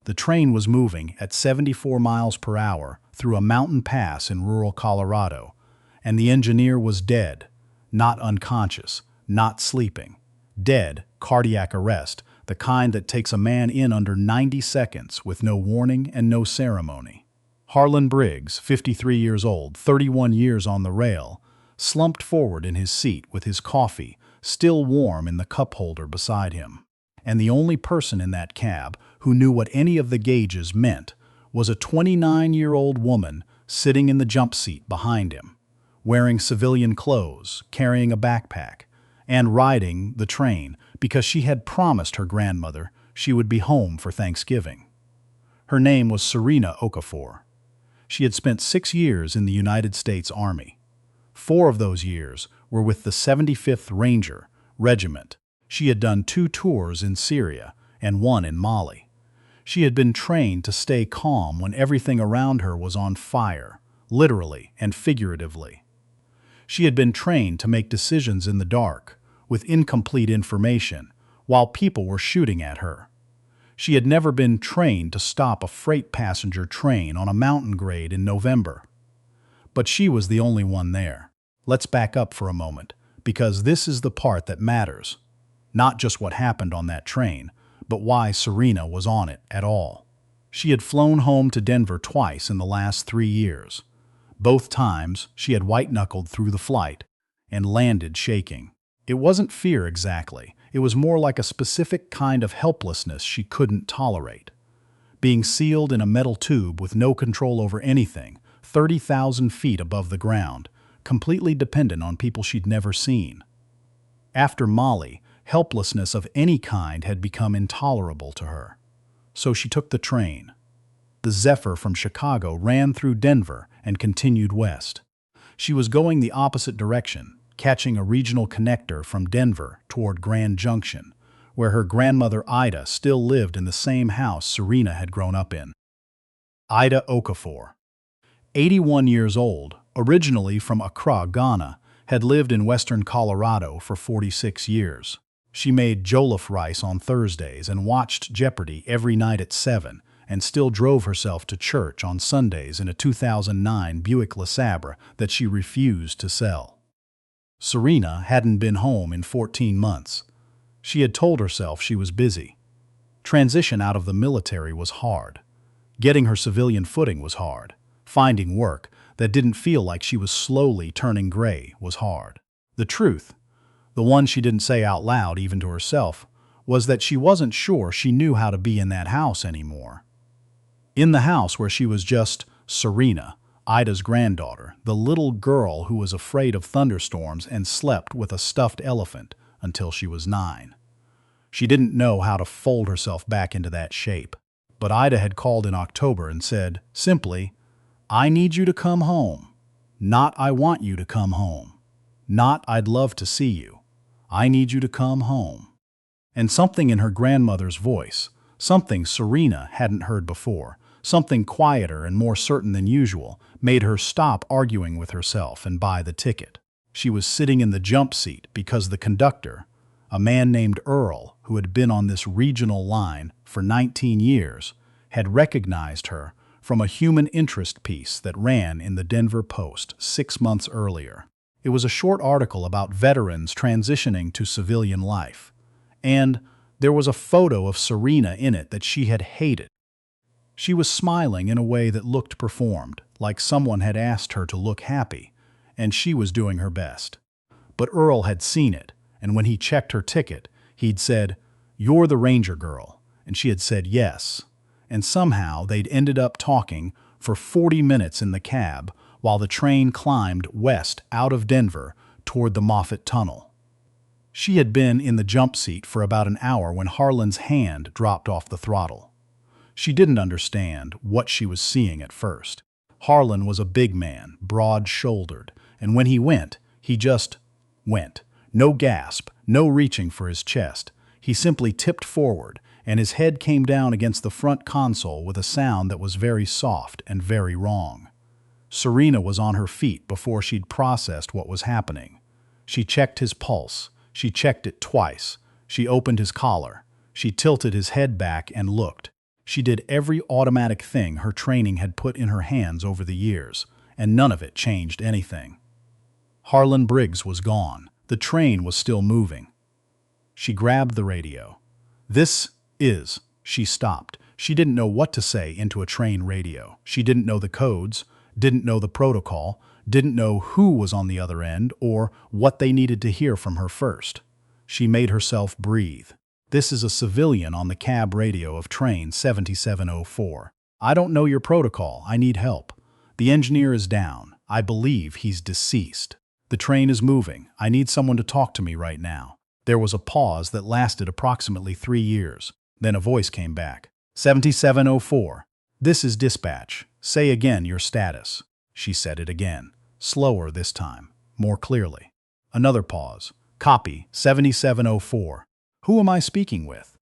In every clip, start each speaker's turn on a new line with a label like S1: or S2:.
S1: The train was moving at 74 miles per hour through a mountain pass in rural Colorado, and the engineer was dead, not unconscious, not sleeping. Dead, cardiac arrest, the kind that takes a man in under 90 seconds with no warning and no ceremony. Harlan Briggs, 53 years old, 31 years on the rail, slumped forward in his seat with his coffee still warm in the cup holder beside him. And the only person in that cab who knew what any of the gauges meant was a 29-year-old woman sitting in the jump seat behind him, wearing civilian clothes, carrying a backpack, and riding the train because she had promised her grandmother she would be home for Thanksgiving. Her name was Serena Okafor. She had spent 6 years in the United States Army. 4 of those years were with the 75th Ranger Regiment. She had done 2 tours in Syria and 1 in Mali. She had been trained to stay calm when everything around her was on fire, literally and figuratively. She had been trained to make decisions in the dark, with incomplete information, while people were shooting at her. She had never been trained to stop a freight passenger train on a mountain grade in November. But she was the only one there. Let's back up for a moment, because this is the part that matters. Not just what happened on that train, but why Serena was on it at all. She had flown home to Denver twice in the last 3 years. Both times, she had white-knuckled through the flight and landed shaking. It wasn't fear exactly. It was more like a specific kind of helplessness she couldn't tolerate. Being sealed in a metal tube with no control over anything, 30,000 feet above the ground, completely dependent on people she'd never seen. After Mali, helplessness of any kind had become intolerable to her. So she took the train. The Zephyr from Chicago ran through Denver and continued west. She was going the opposite direction, catching a regional connector from Denver toward Grand Junction, where her grandmother Ida still lived in the same house Serena had grown up in. Ida Okafor, 81 years old, originally from Accra, Ghana, had lived in western Colorado for 46 years. She made jollof rice on Thursdays and watched Jeopardy every night at 7, and still drove herself to church on Sundays in a 2009 Buick LeSabre that she refused to sell. Serena hadn't been home in 14 months. She had told herself she was busy. Transition out of the military was hard. Getting her civilian footing was hard. Finding work that didn't feel like she was slowly turning gray was hard. The truth, the one she didn't say out loud even to herself, was that she wasn't sure she knew how to be in that house anymore. In the house where she was just Serena, Ida's granddaughter, the little girl who was afraid of thunderstorms and slept with a stuffed elephant until she was 9. She didn't know how to fold herself back into that shape. But Ida had called in October and said, simply, "I need you to come home. Not I want you to come home. Not I'd love to see you. I need you to come home." And something in her grandmother's voice, something Serena hadn't heard before, something quieter and more certain than usual, made her stop arguing with herself and buy the ticket. She was sitting in the jump seat because the conductor, a man named Earl who had been on this regional line for 19 years, had recognized her from a human interest piece that ran in the Denver Post 6 months earlier. It was a short article about veterans transitioning to civilian life, and there was a photo of Serena in it that she had hated. She was smiling in a way that looked performed, like someone had asked her to look happy, and she was doing her best. But Earl had seen it, and when he checked her ticket, he'd said, "You're the Ranger girl," and she had said yes. And somehow they'd ended up talking for 40 minutes in the cab while the train climbed west out of Denver toward the Moffat Tunnel. She had been in the jump seat for about an hour when Harlan's hand dropped off the throttle. She didn't understand what she was seeing at first. Harlan was a big man, broad-shouldered, and when he went, he just went. No gasp, no reaching for his chest. He simply tipped forward, and his head came down against the front console with a sound that was very soft and very wrong. Serena was on her feet before she'd processed what was happening. She checked his pulse. She checked it twice. She opened his collar. She tilted his head back and looked. She did every automatic thing her training had put in her hands over the years, and none of it changed anything. Harlan Briggs was gone. The train was still moving. She grabbed the radio. "This is..." She stopped. She didn't know what to say into a train radio. She didn't know the codes, didn't know the protocol, didn't know who was on the other end or what they needed to hear from her first. She made herself breathe. "This is a civilian on the cab radio of train 7704. I don't know your protocol. I need help. The engineer is down. I believe he's deceased. The train is moving. I need someone to talk to me right now." There was a pause that lasted approximately 3 years. Then a voice came back. 7704. "This is dispatch. Say again your status." She said it again, slower this time, more clearly. Another pause. "Copy, 7704. Who am I speaking with?"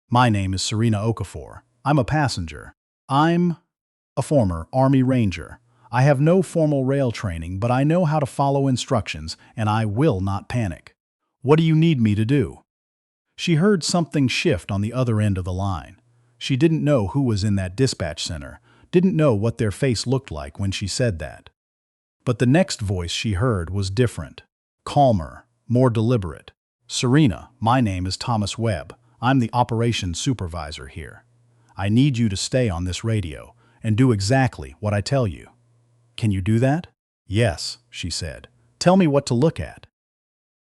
S1: "My name is Serena Okafor. I'm a passenger. I'm a former Army Ranger. I have no formal rail training, but I know how to follow instructions, and I will not panic. What do you need me to do?" She heard something shift on the other end of the line. She didn't know who was in that dispatch center, didn't know what their face looked like when she said that. But the next voice she heard was different, calmer, more deliberate. "Serena, my name is Thomas Webb. I'm the operations supervisor here. I need you to stay on this radio and do exactly what I tell you." "Can you do that?" "Yes," she said. "Tell me what to look at."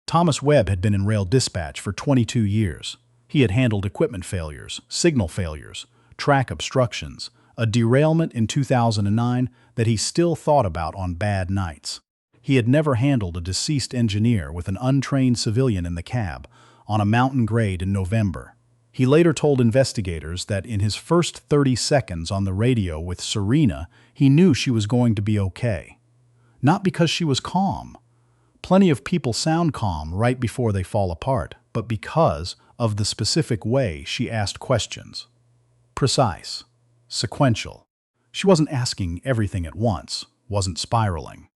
S1: Thomas Webb had been in rail dispatch for 22 years. He had handled equipment failures, signal failures, track obstructions, a derailment in 2009 that he still thought about on bad nights. He had never handled a deceased engineer with an untrained civilian in the cab on a mountain grade in November. He later told investigators that in his first 30 seconds on the radio with Serena, he knew she was going to be okay. Not because she was calm. Plenty of people sound calm right before they fall apart, but because of the specific way she asked questions. Precise. Sequential. She wasn't asking everything at once, wasn't spiraling.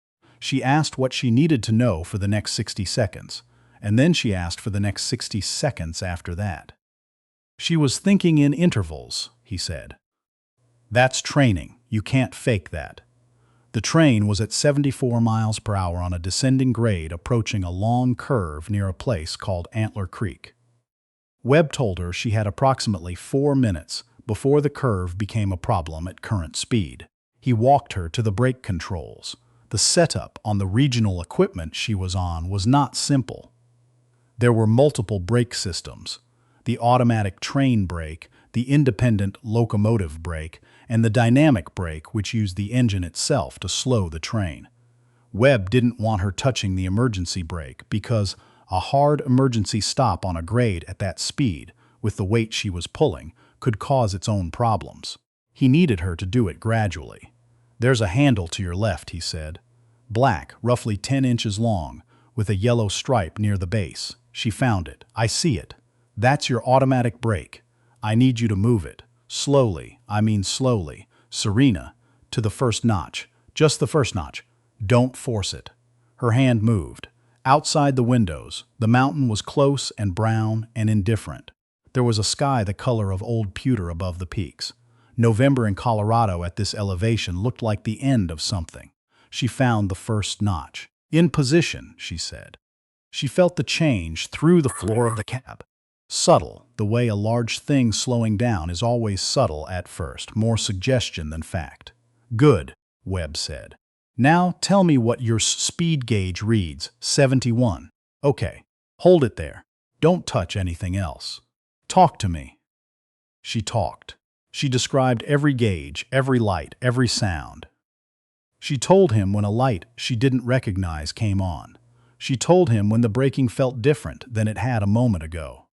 S1: She asked what she needed to know for the next 60 seconds, and then she asked for the next 60 seconds after that. She was thinking in intervals, he said. "That's training. You can't fake that." The train was at 74 miles per hour on a descending grade approaching a long curve near a place called Antler Creek. Webb told her she had approximately 4 minutes before the curve became a problem at current speed. He walked her to the brake controls. The setup on the regional equipment she was on was not simple. There were multiple brake systems: the automatic train brake, the independent locomotive brake, and the dynamic brake, which used the engine itself to slow the train. Webb didn't want her touching the emergency brake because a hard emergency stop on a grade at that speed, with the weight she was pulling, could cause its own problems. He needed her to do it gradually. "There's a handle to your left," he said. "Black, roughly 10 inches long, with a yellow stripe near the base." She found it. "I see it. That's your automatic brake. I need you to move it. Slowly, I mean slowly, Serena, to the first notch. Just the first notch. Don't force it." Her hand moved. Outside the windows, the mountain was close and brown and indifferent. There was a sky the color of old pewter above the peaks. November in Colorado at this elevation looked like the end of something. She found the first notch. "In position," she said. She felt the change through the floor of the cab. Subtle, the way a large thing slowing down is always subtle at first, more suggestion than fact. "Good," Webb said. "Now tell me what your speed gauge reads." 71. "Okay. Hold it there. Don't touch anything else. Talk to me." She talked. She described every gauge, every light, every sound. She told him when a light she didn't recognize came on. She told him when the braking felt different than it had a moment ago.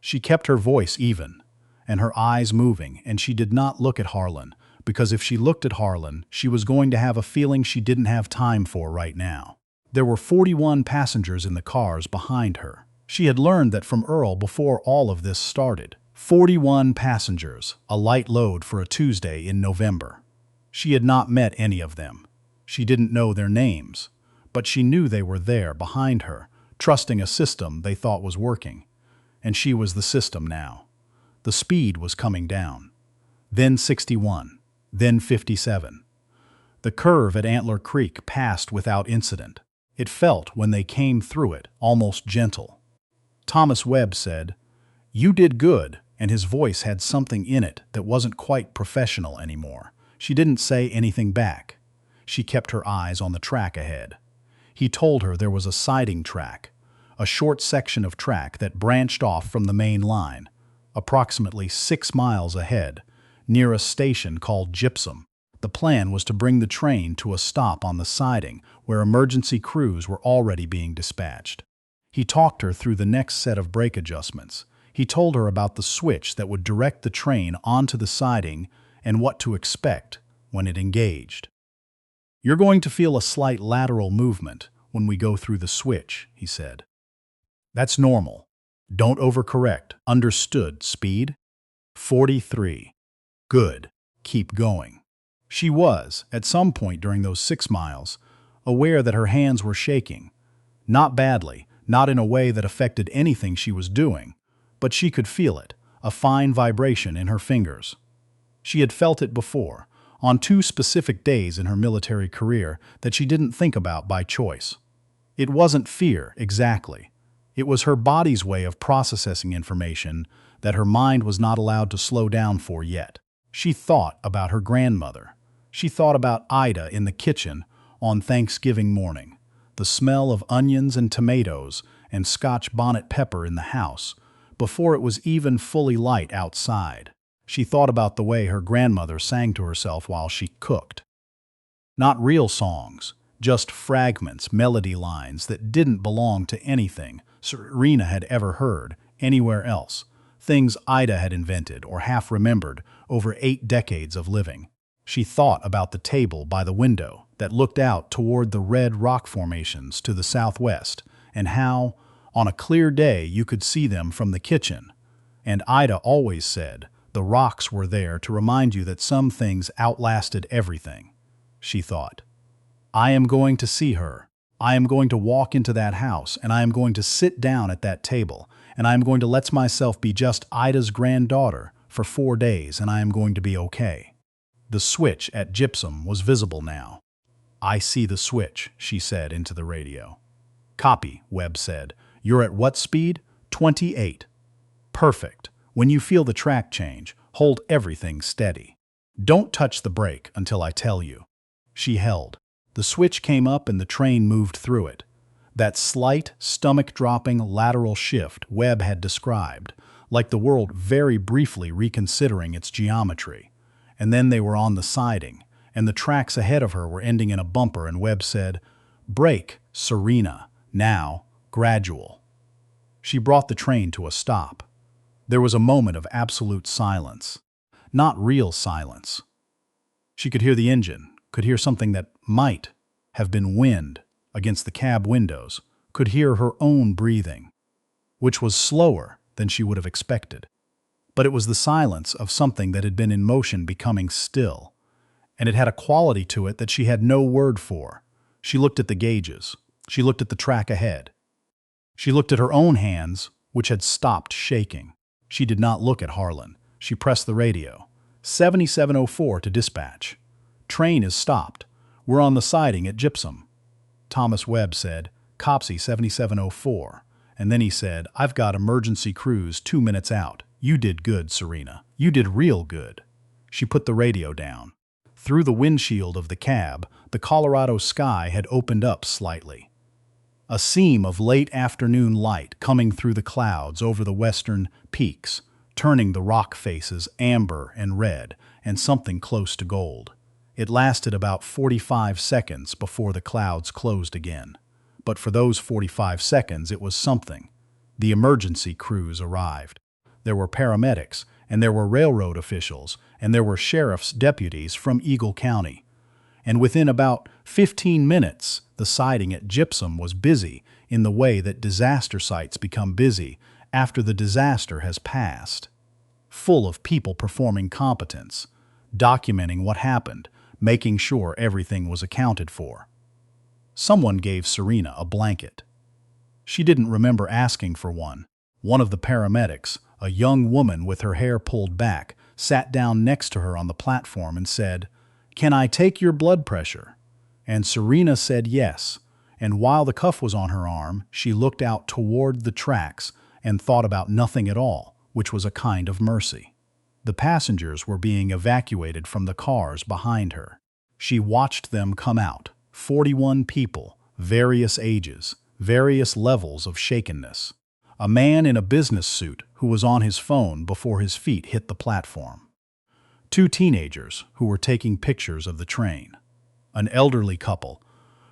S1: She kept her voice even, and her eyes moving, and she did not look at Harlan, because if she looked at Harlan, she was going to have a feeling she didn't have time for right now. There were 41 passengers in the cars behind her. She had learned that from Earl before all of this started. 41 passengers, a light load for a Tuesday in November. She had not met any of them. She didn't know their names, but she knew they were there behind her, trusting a system they thought was working. And she was the system now. The speed was coming down. then 61, then 57. The curve at Antler Creek passed without incident. It felt, when they came through it, almost gentle. Thomas Webb said, "You did good," and his voice had something in it that wasn't quite professional anymore. She didn't say anything back. She kept her eyes on the track ahead. He told her there was a siding track, a short section of track that branched off from the main line, approximately 6 miles ahead, near a station called Gypsum. The plan was to bring the train to a stop on the siding where emergency crews were already being dispatched. He talked her through the next set of brake adjustments. He told her about the switch that would direct the train onto the siding and what to expect when it engaged. "You're going to feel a slight lateral movement when we go through the switch," he said. "That's normal. Don't overcorrect. Understood, speed?" 43. "Good. Keep going." She was, at some point during those 6 miles, aware that her hands were shaking. Not badly, not in a way that affected anything she was doing, but she could feel it, a fine vibration in her fingers. She had felt it before, on 2 specific days in her military career that she didn't think about by choice. It wasn't fear, exactly. It was her body's way of processing information that her mind was not allowed to slow down for yet. She thought about her grandmother. She thought about Ida in the kitchen on Thanksgiving morning, the smell of onions and tomatoes and Scotch bonnet pepper in the house, before it was even fully light outside. She thought about the way her grandmother sang to herself while she cooked. Not real songs, just fragments, melody lines that didn't belong to anything Serena had ever heard anywhere else, things Ida had invented or half remembered over 8 decades of living. She thought about the table by the window that looked out toward the red rock formations to the southwest, and how, on a clear day, you could see them from the kitchen. And Ida always said the rocks were there to remind you that some things outlasted everything. She thought, "I am going to see her. I am going to walk into that house, and I am going to sit down at that table, and I am going to let myself be just Ida's granddaughter for 4 days, and I am going to be okay." The switch at Gypsum was visible now. "I see the switch," she said into the radio. "Copy," Webb said. "You're at what speed?" 28. "Perfect. When you feel the track change, hold everything steady. Don't touch the brake until I tell you." She held. The switch came up and the train moved through it. That slight, stomach-dropping lateral shift Webb had described, like the world very briefly reconsidering its geometry. And then they were on the siding, and the tracks ahead of her were ending in a bumper, and Webb said, "Brake, Serena, now, gradual." She brought the train to a stop. There was a moment of absolute silence. Not real silence. She could hear the engine, could hear something that might have been wind against the cab windows, could hear her own breathing, which was slower than she would have expected. But it was the silence of something that had been in motion becoming still, and it had a quality to it that she had no word for. She looked at the gauges. She looked at the track ahead. She looked at her own hands, which had stopped shaking. She did not look at Harlan. She pressed the radio. 7704 to dispatch. "Train is stopped. We're on the siding at Gypsum." Thomas Webb said, "Copsy 7704. And then he said, "I've got emergency crews 2 minutes out. You did good, Serena. You did real good." She put the radio down. Through the windshield of the cab, the Colorado sky had opened up slightly. A seam of late afternoon light coming through the clouds over the western peaks, turning the rock faces amber and red and something close to gold. It lasted about 45 seconds before the clouds closed again. But for those 45 seconds, it was something. The emergency crews arrived. There were paramedics, and there were railroad officials, and there were sheriff's deputies from Eagle County. And within about 15 minutes, the siding at Gypsum was busy in the way that disaster sites become busy after the disaster has passed. Full of people performing competence, documenting what happened, making sure everything was accounted for. Someone gave Serena a blanket. She didn't remember asking for one. One of the paramedics, a young woman with her hair pulled back, sat down next to her on the platform and said, "Can I take your blood pressure?" And Serena said yes, and while the cuff was on her arm, she looked out toward the tracks and thought about nothing at all, which was a kind of mercy. The passengers were being evacuated from the cars behind her. She watched them come out, 41 people, various ages, various levels of shakenness. A man in a business suit who was on his phone before his feet hit the platform. 2 teenagers who were taking pictures of the train. An elderly couple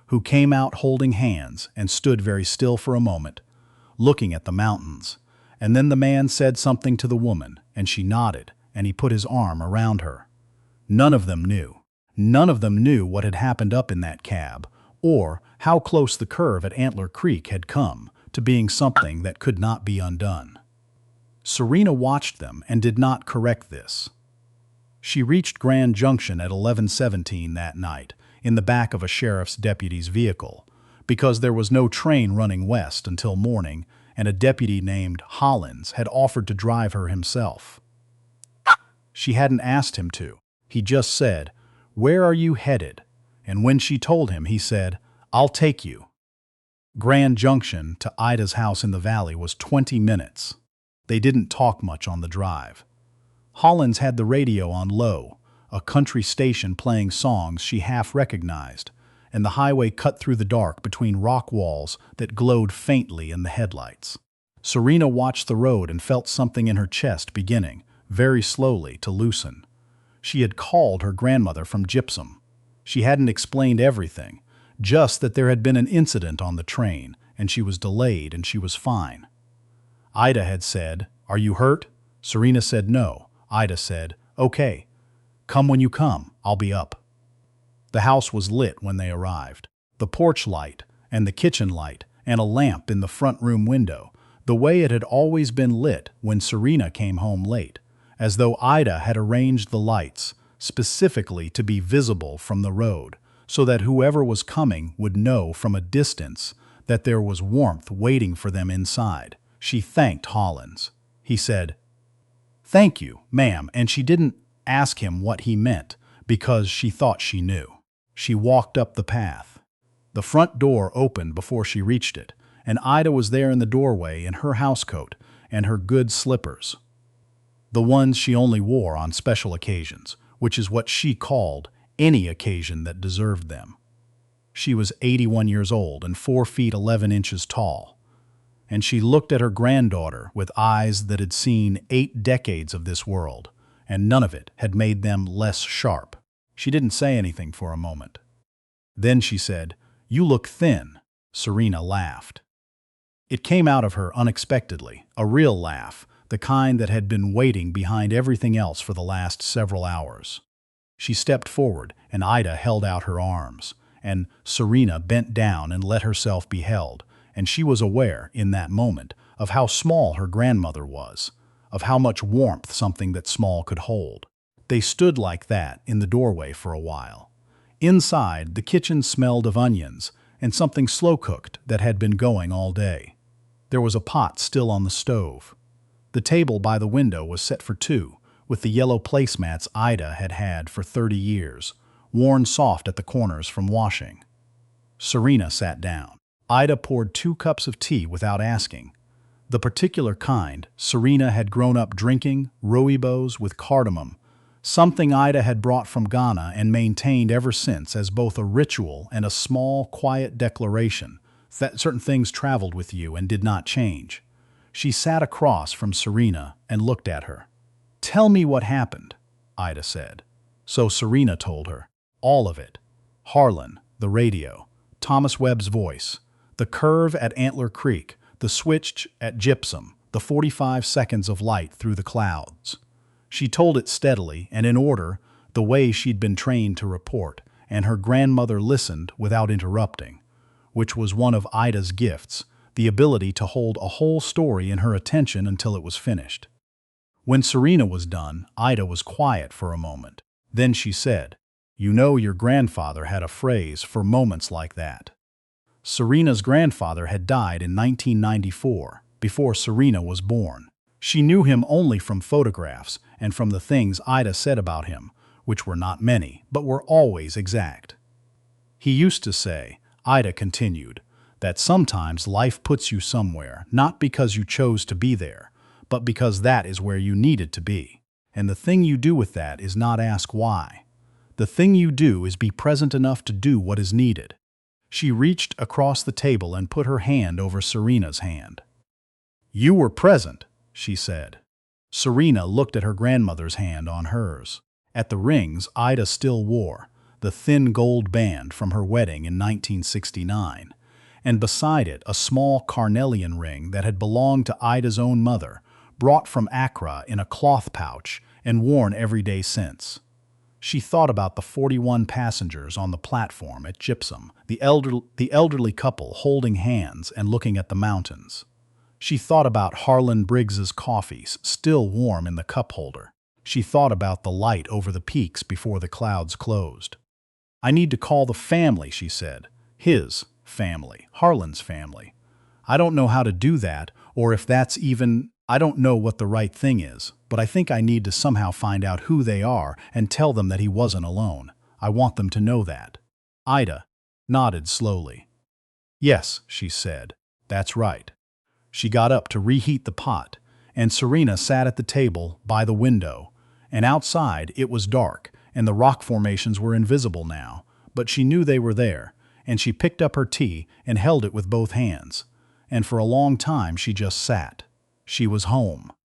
S1: who came out holding hands and stood very still for a moment, looking at the mountains. And then the man said something to the woman, and she nodded, and he put his arm around her. None of them knew. None of them knew what had happened up in that cab, or how close the curve at Antler Creek had come to being something that could not be undone. Serena watched them and did not correct this. She reached Grand Junction at 11:17 that night, in the back of a sheriff's deputy's vehicle, because there was no train running west until morning, and a deputy named Hollins had offered to drive her himself. She hadn't asked him to. He just said, "Where are you headed?" And when she told him, he said, "I'll take you." Grand Junction to Ida's house in the valley was 20 minutes. They didn't talk much on the drive. Hollins had the radio on low, a country station playing songs she half recognized, and the highway cut through the dark between rock walls that glowed faintly in the headlights. Serena watched the road and felt something in her chest beginning, very slowly, to loosen. She had called her grandmother from Gypsum. She hadn't explained everything, just that there had been an incident on the train, and she was delayed and she was fine. Ida had said, "Are you hurt?" Serena said no. Ida said, "Okay. Come when you come. I'll be up." The house was lit when they arrived. The porch light, and the kitchen light, and a lamp in the front room window, the way it had always been lit when Serena came home late, as though Ida had arranged the lights specifically to be visible from the road, so that whoever was coming would know from a distance that there was warmth waiting for them inside. She thanked Hollins. He said, "Thank you, ma'am," and she didn't ask him what he meant, because she thought she knew. She walked up the path. The front door opened before she reached it, and Ida was there in the doorway in her housecoat and her good slippers, the ones she only wore on special occasions, which is what she called any occasion that deserved them. She was 81 years old and 4 feet 11 inches tall, and she looked at her granddaughter with eyes that had seen 8 decades of this world, and none of it had made them less sharp. She didn't say anything for a moment. Then she said, "You look thin." Serena laughed. It came out of her unexpectedly, a real laugh, the kind that had been waiting behind everything else for the last several hours. She stepped forward, and Ida held out her arms, and Serena bent down and let herself be held, and she was aware, in that moment, of how small her grandmother was, of how much warmth something that small could hold. They stood like that in the doorway for a while. Inside, the kitchen smelled of onions and something slow-cooked that had been going all day. There was a pot still on the stove. The table by the window was set for 2, with the yellow placemats Ida had had for 30 years, worn soft at the corners from washing. Serena sat down. Ida poured 2 cups of tea without asking. The particular kind Serena had grown up drinking, rooibos with cardamom, something Ida had brought from Ghana and maintained ever since as both a ritual and a small, quiet declaration that certain things traveled with you and did not change. She sat across from Serena and looked at her. "Tell me what happened," Ida said. So Serena told her. All of it. Harlan, the radio, Thomas Webb's voice, the curve at Antler Creek, the switch at Gypsum, the 45 seconds of light through the clouds. She told it steadily and in order, the way she'd been trained to report, and her grandmother listened without interrupting, which was one of Ida's gifts, the ability to hold a whole story in her attention until it was finished. When Serena was done, Ida was quiet for a moment. Then she said, "You know your grandfather had a phrase for moments like that." Serena's grandfather had died in 1994, before Serena was born. She knew him only from photographs and from the things Ida said about him, which were not many, but were always exact. He used to say, Ida continued, that sometimes life puts you somewhere not because you chose to be there, but because that is where you needed to be. And the thing you do with that is not ask why. The thing you do is be present enough to do what is needed. She reached across the table and put her hand over Serena's hand. You were present, she said. Serena looked at her grandmother's hand on hers. At the rings Ida still wore, the thin gold band from her wedding in 1969, and beside it a small carnelian ring that had belonged to Ida's own mother, brought from Accra in a cloth pouch and worn every day since. She thought about the 41 passengers on the platform at Gypsum, the elderly couple holding hands and looking at the mountains. She thought about Harlan Briggs's coffees, still warm in the cup holder. She thought about the light over the peaks before the clouds closed. I need to call the family, she said. His family, Harlan's family. I don't know how to do that, or if that's even... I don't know what the right thing is, but I think I need to somehow find out who they are and tell them that he wasn't alone. I want them to know that. Ida nodded slowly. Yes, she said. That's right. She got up to reheat the pot, and Serena sat at the table by the window, and outside it was dark, and the rock formations were invisible now, but she knew they were there, and she picked up her tea and held it with both hands, and for a long time she just sat. She was home.